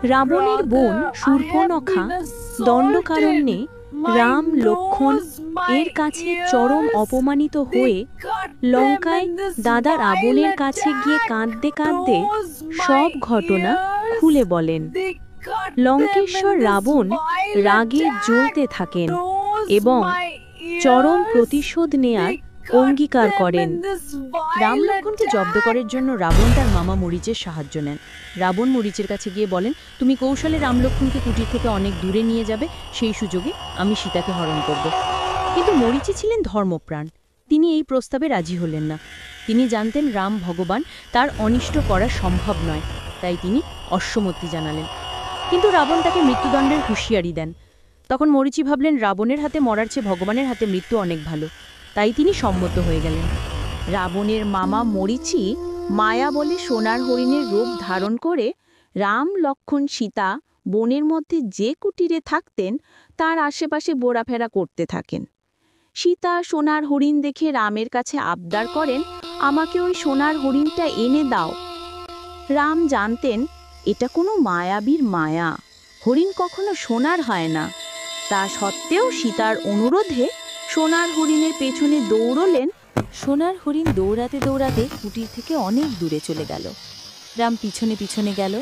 রাবণের বোন শূর্পণখা দণ্ডকারণ্যে রাম লক্ষ্মণ এর কাছে চরম অপমানিত হয়ে লঙ্কায় দাদা রাবণের কাছে গিয়ে কাঁদতে কাঁদতে সব ঘটনা খুলে বলেন। লঙ্কেশ্বর রাবণ রাগে জ্বলতে থাকেন এবং চরম প্রতিশোধ নেয়ার অঙ্গীকার করেন। রাম লক্ষ্মণকে জব্দ করার জন্য রাবণ তার মামা মরিচের সাহায্য নেন। রাবণ মরিচের কাছে গিয়ে বলেন, তুমি কৌশলে রাম লক্ষ্মণকে কুটির থেকে অনেক দূরে নিয়ে যাবে, সেই সুযোগে আমি সীতাকে হরণ করব। কিন্তু মরিচি ছিলেন ধর্মপ্রাণ, তিনি এই প্রস্তাবে রাজি হলেন না। তিনি জানতেন রাম ভগবান, তার অনিষ্ট করা সম্ভব নয়, তাই তিনি অসম্মতি জানালেন। কিন্তু রাবণ তাকে মৃত্যুদণ্ডের হুঁশিয়ারি দেন। তখন মরিচি ভাবলেন রাবণের হাতে মরার চেয়ে ভগবানের হাতে মৃত্যু অনেক ভালো, তাই তিনি সম্মত হয়ে গেলেন। রাবণের মামা মরিচি মায়া বলে সোনার হরিণের রূপ ধারণ করে রাম লক্ষ্মণ সীতা বনের মধ্যে যে কুটিরে থাকতেন তার আশেপাশে ঘোরাফেরা করতে থাকেন। সীতা সোনার হরিণ দেখে রামের কাছে আবদার করেন, আমাকে ওই সোনার হরিণটা এনে দাও। রাম জানতেন এটা কোনো মায়াবীর মায়া, হরিণ কখনো সোনার হয় না। তা সত্ত্বেও সীতার অনুরোধে সোনার হরিণের পেছনে দৌড়লেন। সোনার হরিণ দৌড়াতে দৌড়াতে কুটির থেকে অনেক দূরে চলে গেল। রাম পিছনে পিছনে গেল।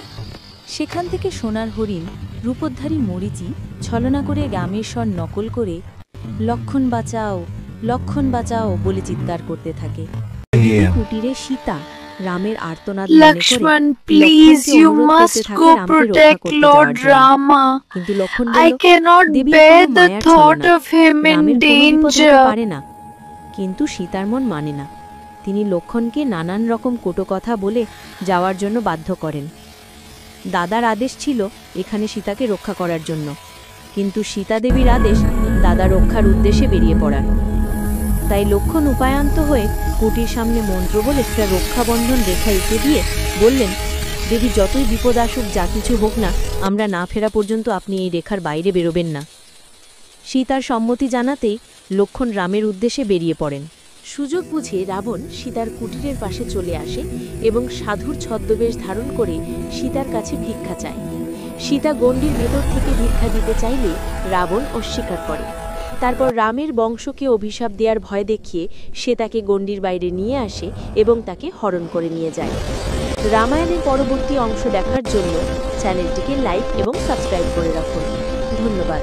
সেখান থেকে সোনার হরিণ রূপোদ্ধারী মরিচি ছলনা করে গ্রামের স্বর নকল করে লক্ষণ বাঁচাও বলে চিৎকার করতে থাকে। কুটিরে সীতা রামের আর্তনাদ Lakshman, please, you must go protect Lord Rama. I cannot bear the thought of him in danger. কিন্তু সীতার মন মানে না। তিনি লক্ষণকে নানান রকম কটু কথা বলে যাওয়ার জন্য বাধ্য করেন। দাদার আদেশ ছিল এখানে সীতাকে রক্ষা করার জন্য, কিন্তু সীতা দেবীর আদেশ দাদা রক্ষার উদ্দেশ্যে বেরিয়ে পড়ার। তাই লক্ষণ উপায়ান্ত হয়ে কুটির সামনে মন্ত্র বলে একটা রক্ষাবন্ধন রেখা এঁকে দিয়ে বললেন, দেবী যতই বিপদ আসুক, যা কিছু হোক না, আমরা না ফেরা পর্যন্ত আপনি এই রেখার বাইরে বেরোবেন না। সীতার সম্মতি জানাতেই লক্ষণ রামের উদ্দেশ্যে বেরিয়ে পড়েন। সুযোগ বুঝে রাবণ সীতার কুটিরের পাশে চলে আসে এবং সাধুর ছদ্মবেশ ধারণ করে সীতার কাছে ভিক্ষা চায়। সীতা গণ্ডির ভেতর থেকে ভিক্ষা দিতে চাইলে রাবণ অস্বীকার করে। তারপর রামের বংশকে অভিশাপ দেওয়ার ভয় দেখিয়ে সে তাকে গণ্ডির বাইরে নিয়ে আসে এবং তাকে হরণ করে নিয়ে যায়। রামায়ণের পরবর্তী অংশ দেখার জন্য চ্যানেলটিকে লাইক এবং সাবস্ক্রাইব করে রাখুন। ধন্যবাদ।